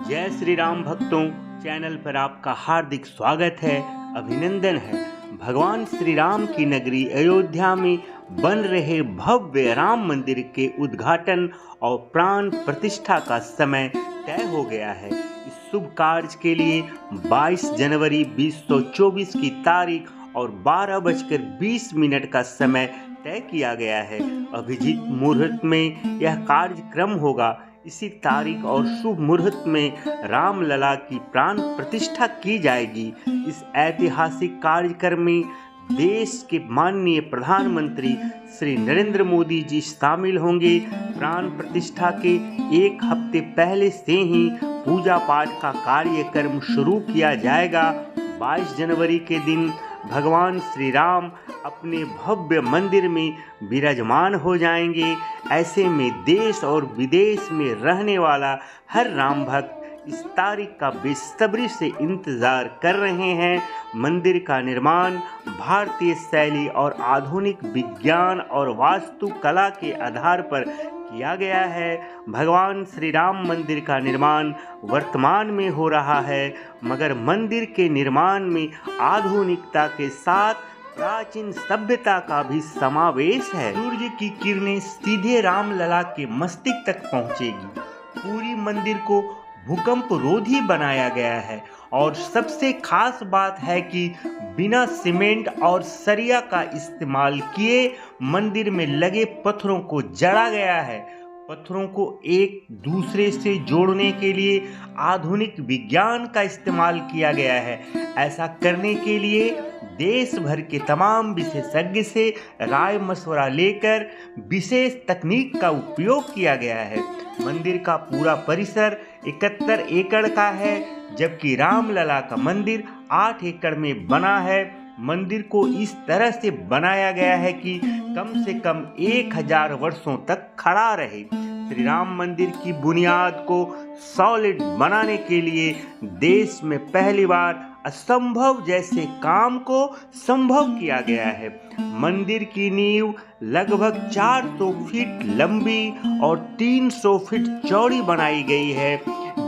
जय श्री राम भक्तों, चैनल पर आपका हार्दिक स्वागत है, अभिनंदन है। भगवान श्री राम की नगरी अयोध्या में बन रहे भव्य राम मंदिर के उद्घाटन और प्राण प्रतिष्ठा का समय तय हो गया है। इस शुभ कार्य के लिए 22 जनवरी 2024 की तारीख और 12:20 का समय तय किया गया है। अभिजीत मुहूर्त में यह कार्यक्रम होगा। इसी तारीख और शुभ मुहूर्त में रामलला की प्राण प्रतिष्ठा की जाएगी। इस ऐतिहासिक कार्यक्रम में देश के माननीय प्रधानमंत्री श्री नरेंद्र मोदी जी शामिल होंगे। प्राण प्रतिष्ठा के एक हफ्ते पहले से ही पूजा पाठ का कार्यक्रम शुरू किया जाएगा। 22 जनवरी के दिन भगवान श्री राम अपने भव्य मंदिर में विराजमान हो जाएंगे। ऐसे में देश और विदेश में रहने वाला हर राम भक्त इस तारीख का बेसब्री से इंतजार कर रहे हैं। मंदिर का निर्माण भारतीय शैली और आधुनिक विज्ञान और वास्तुकला के आधार पर किया गया है। भगवान श्री राम मंदिर का निर्माण वर्तमान में हो रहा है, मगर मंदिर के निर्माण में आधुनिकता के साथ प्राचीन सभ्यता का भी समावेश है। सूर्य की किरणें सीधे रामलला के मस्तिष्क तक पहुंचेगी। पूरी मंदिर को भूकंप रोधी बनाया गया है और सबसे खास बात है कि बिना सीमेंट और सरिया का इस्तेमाल किए मंदिर में लगे पत्थरों को जड़ा गया है। पत्थरों को एक दूसरे से जोड़ने के लिए आधुनिक विज्ञान का इस्तेमाल किया गया है। ऐसा करने के लिए देश भर के तमाम विशेषज्ञ से राय मशवरा लेकर विशेष तकनीक का उपयोग किया गया है। मंदिर का पूरा परिसर 71 एकड़ का है, जबकि रामलला का मंदिर 8 एकड़ में बना है। मंदिर को इस तरह से बनाया गया है कि कम से कम 1000 वर्षों तक खड़ा रहे। श्री राम मंदिर की बुनियाद को सॉलिड बनाने के लिए देश में पहली बार असंभव जैसे काम को संभव किया गया है। मंदिर की नींव लगभग 400 फीट लंबी और 300 फीट चौड़ी बनाई गई है,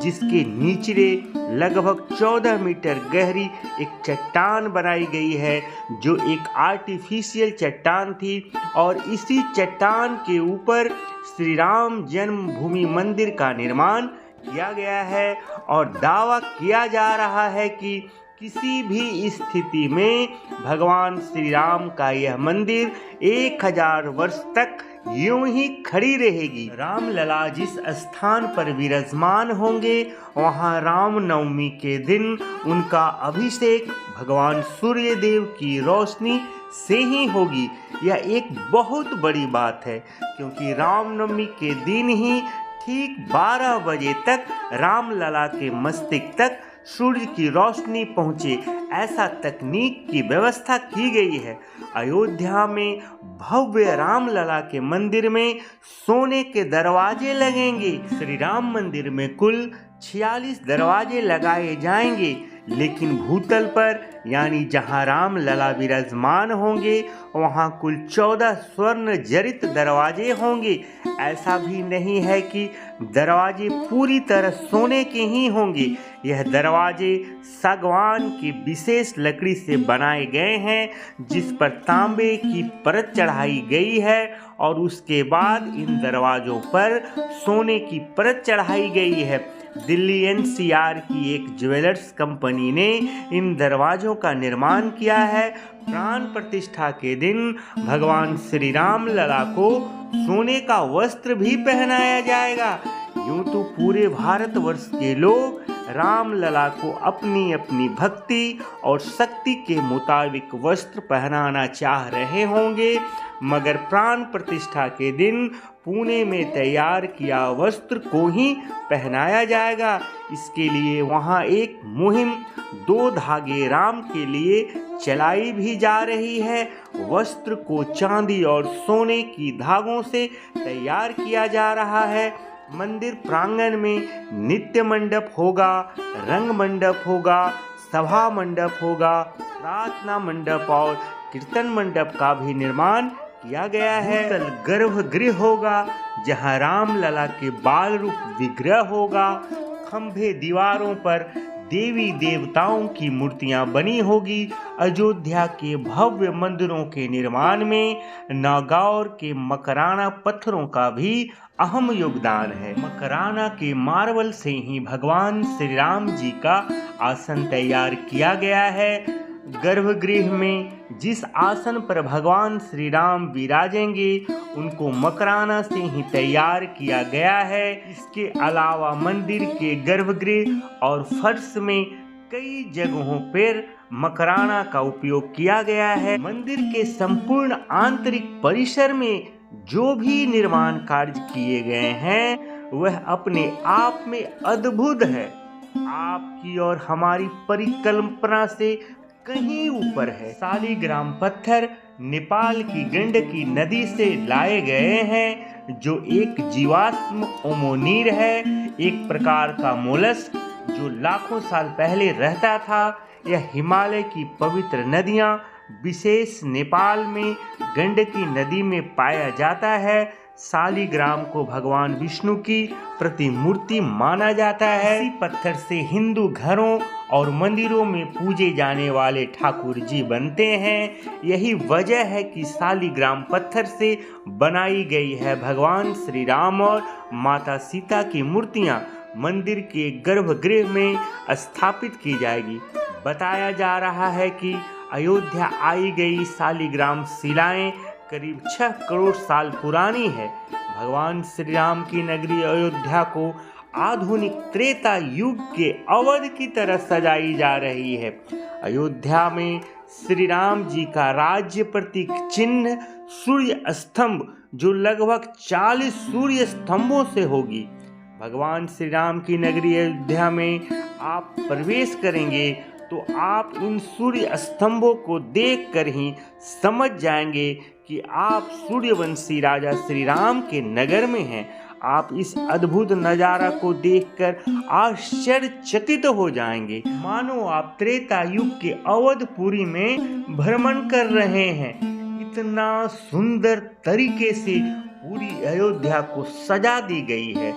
जिसके निचले लगभग 14 मीटर गहरी एक चट्टान बनाई गई है, जो एक आर्टिफिशियल चट्टान थी। और इसी चट्टान के ऊपर श्री राम जन्मभूमि मंदिर का निर्माण किया गया है और दावा किया जा रहा है कि किसी भी स्थिति में भगवान श्री राम का यह मंदिर 1000 वर्ष तक यूं ही खड़ी रहेगी। रामलला जिस स्थान पर विराजमान होंगे, वहां रामनवमी के दिन उनका अभिषेक भगवान सूर्य देव की रोशनी से ही होगी। यह एक बहुत बड़ी बात है, क्योंकि रामनवमी के दिन ही ठीक 12 बजे तक रामलला के मस्तिष्क तक सूर्य की रोशनी पहुँचे, ऐसा तकनीक की व्यवस्था की गई है। अयोध्या में भव्य रामलला के मंदिर में सोने के दरवाजे लगेंगे। श्री राम मंदिर में कुल 46 दरवाजे लगाए जाएंगे, लेकिन भूतल पर यानी जहां रामलला विराजमान होंगे, वहां कुल 14 स्वर्ण जड़ित दरवाजे होंगे। ऐसा भी नहीं है कि दरवाजे पूरी तरह सोने के ही होंगे। यह दरवाजे सागवान की विशेष लकड़ी से बनाए गए हैं, जिस पर तांबे की परत चढ़ाई गई है और उसके बाद इन दरवाजों पर सोने की परत चढ़ाई गई है। दिल्ली एनसीआर की एक ज्वेलर्स कंपनी ने इन दरवाजों का निर्माण किया है। प्राण प्रतिष्ठा के दिन भगवान श्री रामलला को सोने का वस्त्र भी पहनाया जाएगा। यूं तो पूरे भारतवर्ष के लोग रामलला को अपनी अपनी भक्ति और शक्ति के मुताबिक वस्त्र पहनाना चाह रहे होंगे, मगर प्राण प्रतिष्ठा के दिन पुणे में तैयार किया वस्त्र को ही पहनाया जाएगा। इसके लिए वहां एक मुहिम 2 धागे राम के लिए चलाई भी जा रही है। वस्त्र को चांदी और सोने की धागों से तैयार किया जा रहा है। मंदिर प्रांगण में नित्य मंडप होगा, रंग मंडप होगा, सभा मंडप होगा, प्रार्थना मंडप और कीर्तन मंडप का भी निर्माण किया गया है। गर्भगृह होगा, जहां रामलला के बाल रूप विग्रह होगा। खंभे दीवारों पर देवी देवताओं की मूर्तियां बनी होगी। अयोध्या के भव्य मंदिरों के निर्माण में नागौर के मकराना पत्थरों का भी अहम योगदान है। मकराना के मार्बल से ही भगवान श्री राम जी का आसन तैयार किया गया है। गर्भगृह में जिस आसन पर भगवान श्री राम विराजेंगे उनको मकराना से ही तैयार किया गया है। इसके अलावा मंदिर के गर्भगृह और फर्श में कई जगहों पर मकराना का उपयोग किया गया है। मंदिर के संपूर्ण आंतरिक परिसर में जो भी निर्माण कार्य किए गए हैं वह अपने आप में अद्भुत है, आपकी और हमारी परिकल्पना से कहीं ऊपर है। शालिग्राम पत्थर नेपाल की गंडकी नदी से लाए गए हैं, जो एक जीवाश्म ओमोनीर है, एक प्रकार का मोलस्क जो लाखों साल पहले रहता था। यह हिमालय की पवित्र नदियां विशेष नेपाल में गंडकी नदी में पाया जाता है। शालिग्राम को भगवान विष्णु की प्रतिमूर्ति माना जाता है। इसी पत्थर से हिंदू घरों और मंदिरों में पूजे जाने वाले ठाकुर जी बनते हैं। यही वजह है कि शालिग्राम पत्थर से बनाई गई है भगवान श्री राम और माता सीता की मूर्तियां मंदिर के गर्भगृह में स्थापित की जाएगी। बताया जा रहा है कि अयोध्या आई गई शालिग्राम शिलाएं करीब 6 करोड़ साल पुरानी है। भगवान श्री राम की नगरी अयोध्या को आधुनिक त्रेता युग के अवध की तरह सजाई जा रही है। अयोध्या में श्री राम जी का राज्य प्रतीक चिन्ह सूर्य स्तंभ, जो लगभग 40 सूर्य स्तंभों से होगी। भगवान श्री राम की नगरी अयोध्या में आप प्रवेश करेंगे तो आप इन सूर्य स्तंभों को देखकर ही समझ जाएंगे कि आप सूर्यवंशी राजा श्री राम के नगर में हैं। आप इस अद्भुत नजारा को देखकर आश्चर्यचकित हो जाएंगे, मानो आप त्रेता युग के अवधपुरी में भ्रमण कर रहे हैं। इतना सुंदर तरीके से पूरी अयोध्या को सजा दी गई है।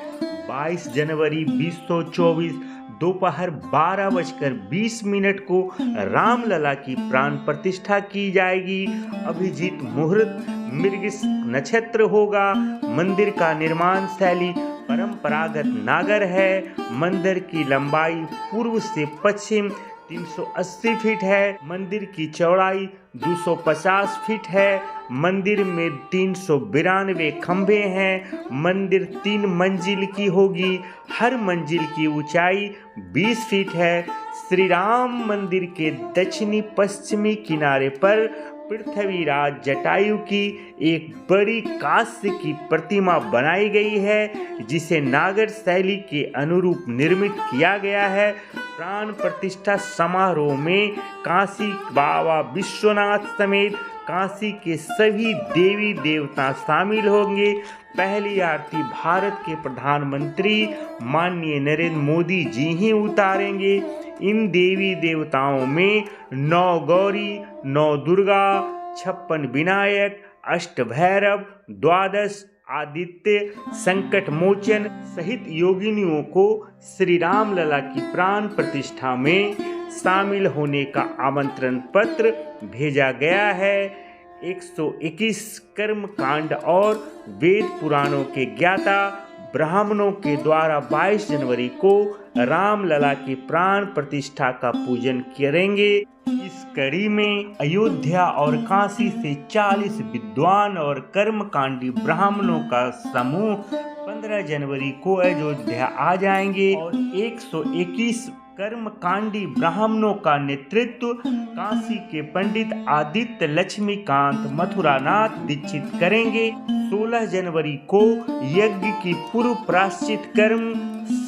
22 जनवरी 2024 दोपहर 12:20 को रामलला की प्राण प्रतिष्ठा की जाएगी। अभिजीत मुहूर्त मृगश नक्षत्र होगा। मंदिर का निर्माण शैली परंपरागत नागर है। मंदिर की लंबाई पूर्व से पश्चिम 380 फीट है। मंदिर की चौड़ाई 250 फीट है। मंदिर में 392 खंभे हैं। मंदिर 3 मंजिल की होगी। हर मंजिल की ऊंचाई 20 फीट है। श्री राम मंदिर के दक्षिणी पश्चिमी किनारे पर पृथ्वीराज जटायु की एक बड़ी कांस्य की प्रतिमा बनाई गई है, जिसे नागर शैली के अनुरूप निर्मित किया गया है। प्राण प्रतिष्ठा समारोह में काशी बाबा विश्वनाथ समेत काशी के सभी देवी देवता शामिल होंगे। पहली आरती भारत के प्रधानमंत्री माननीय नरेंद्र मोदी जी ही उतारेंगे। इन देवी देवताओं में 9 गौरी, 9 दुर्गा, 56 विनायक, 8 भैरव, 12 आदित्य, संकट मोचन सहित योगिनियों को श्री राम लला की प्राण प्रतिष्ठा में शामिल होने का आमंत्रण पत्र भेजा गया है। 121 कर्म कांड और वेद पुराणों के ज्ञाता ब्राह्मणों के द्वारा 22 जनवरी को रामलला की प्राण प्रतिष्ठा का पूजन करेंगे। इस कड़ी में अयोध्या और काशी से 40 विद्वान और कर्मकांडी ब्राह्मणों का समूह 15 जनवरी को अयोध्या आ जाएंगे और 121 कर्मकांडी ब्राह्मणों का नेतृत्व काशी के पंडित आदित्य लक्ष्मीकांत मथुरानाथ दीक्षित करेंगे। 16 जनवरी को यज्ञ की पूर्व प्रायश्चित कर्म,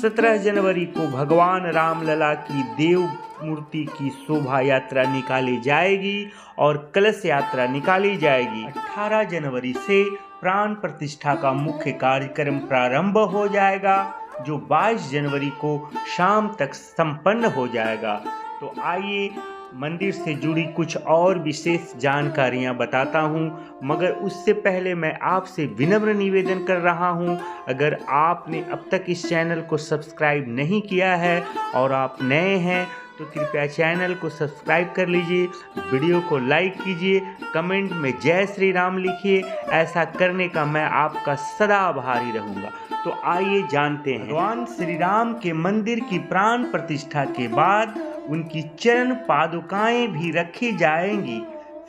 17 जनवरी को भगवान रामलला की देव मूर्ति की शोभा यात्रा निकाली जाएगी और कलश यात्रा निकाली जाएगी। 18 जनवरी से प्राण प्रतिष्ठा का मुख्य कार्यक्रम प्रारंभ हो जाएगा, जो 22 जनवरी को शाम तक संपन्न हो जाएगा। तो आइए मंदिर से जुड़ी कुछ और विशेष जानकारियां बताता हूं, मगर उससे पहले मैं आपसे विनम्र निवेदन कर रहा हूं, अगर आपने अब तक इस चैनल को सब्सक्राइब नहीं किया है और आप नए हैं तो कृपया चैनल को सब्सक्राइब कर लीजिए, वीडियो को लाइक कीजिए, कमेंट में जय श्री राम लिखिए। ऐसा करने का मैं आपका सदा आभारी रहूँगा। तो आइए जानते हैं। भगवान श्री राम के मंदिर की प्राण प्रतिष्ठा के बाद उनकी चरण पादुकाएं भी रखी जाएंगी।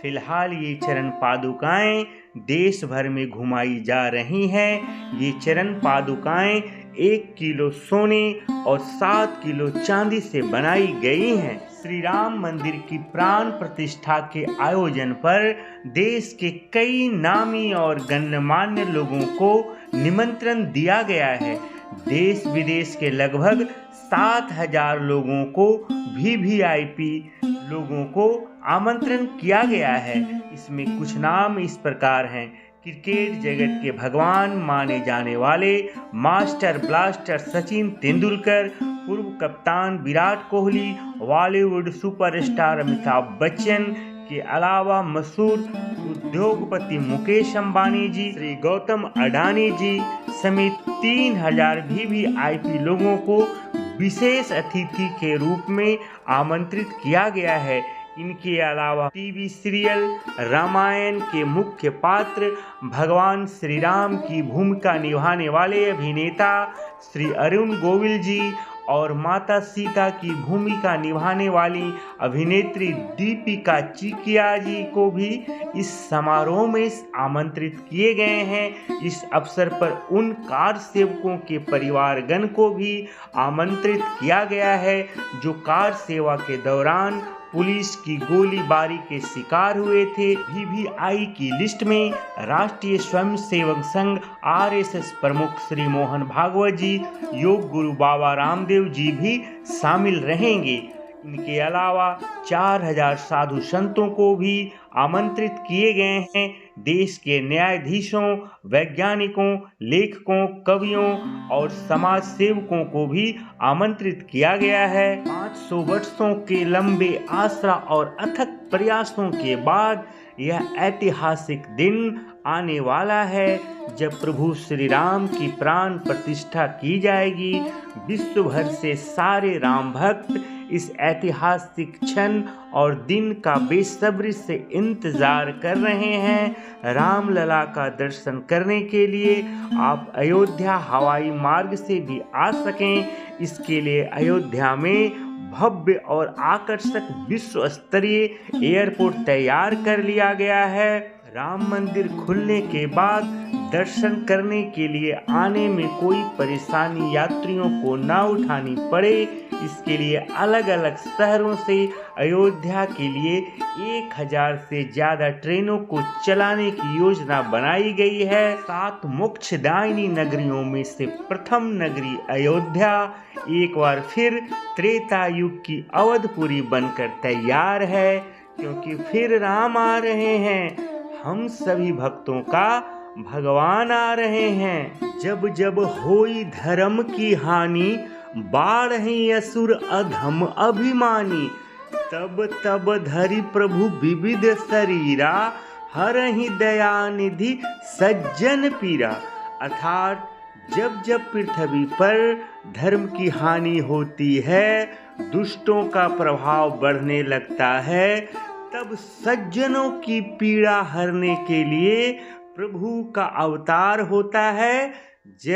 फिलहाल ये चरण पादुकाएं देश भर में घुमाई जा रही हैं। ये चरण पादुकाएं 1 किलो सोने और 7 किलो चांदी से बनाई गई हैं। श्री राम मंदिर की प्राण प्रतिष्ठा के आयोजन पर देश के कई नामी और गण्यमान्य लोगों को निमंत्रण दिया गया है। देश विदेश के लगभग 7,000 लोगों को वीवीआईपी लोगों को आमंत्रण किया गया है। इसमें कुछ नाम इस प्रकार हैं। क्रिकेट जगत के भगवान माने जाने वाले मास्टर ब्लास्टर सचिन तेंदुलकर, पूर्व कप्तान विराट कोहली, बॉलीवुड सुपरस्टार अमिताभ बच्चन के अलावा मशहूर उद्योगपति मुकेश अंबानी जी, श्री गौतम अडानी जी समेत 3,000 वीवीआईपी लोगों को विशेष अतिथि के रूप में आमंत्रित किया गया है। इनके अलावा टीवी सीरियल रामायण के मुख्य पात्र भगवान श्री राम की भूमिका निभाने वाले अभिनेता श्री अरुण गोविल जी और माता सीता की भूमिका निभाने वाली अभिनेत्री दीपिका चिकिया जी को भी इस समारोह में आमंत्रित किए गए हैं। इस अवसर पर उन कार सेवकों के परिवारगण को भी आमंत्रित किया गया है जो कार सेवा के दौरान पुलिस की गोलीबारी के शिकार हुए थे। वीवीआई की लिस्ट में राष्ट्रीय स्वयंसेवक संघ आरएसएस प्रमुख श्री मोहन भागवत जी, योग गुरु बाबा रामदेव जी भी शामिल रहेंगे। इनके अलावा 4,000 साधु संतों को भी आमंत्रित किए गए हैं। देश के न्यायाधीशों, वैज्ञानिकों, लेखकों, कवियों और समाज सेवकों को भी आमंत्रित किया गया है। 500 वर्षों के लंबे आसरा और अथक प्रयासों के बाद यह ऐतिहासिक दिन आने वाला है जब प्रभु श्री राम की प्राण प्रतिष्ठा की जाएगी। विश्व भर से सारे राम भक्त इस ऐतिहासिक क्षण और दिन का बेसब्री से इंतजार कर रहे हैं। रामलला का दर्शन करने के लिए आप अयोध्या हवाई मार्ग से भी आ सकें, इसके लिए अयोध्या में भव्य और आकर्षक विश्व स्तरीय एयरपोर्ट तैयार कर लिया गया है। राम मंदिर खुलने के बाद दर्शन करने के लिए आने में कोई परेशानी यात्रियों को न उठानी पड़े, इसके लिए अलग अलग शहरों से अयोध्या के लिए 1,000 से ज़्यादा ट्रेनों को चलाने की योजना बनाई गई है। 7 मोक्षदायिनी नगरियों में से प्रथम नगरी अयोध्या एक बार फिर त्रेता युग की अवधपुरी बनकर तैयार है, क्योंकि फिर राम आ रहे हैं। हम सभी भक्तों का भगवान आ रहे हैं। जब जब होई धर्म की हानि, बाढ़हि असुर अधम अभिमानी, तब तब धरि प्रभु विविध शरीरा, हरहि दया निधि सज्जन पीरा। अर्थात जब जब पृथ्वी पर धर्म की हानि होती है, दुष्टों का प्रभाव बढ़ने लगता है, तब सज्जनों की पीड़ा हरने के लिए प्रभु का अवतार होता है। जय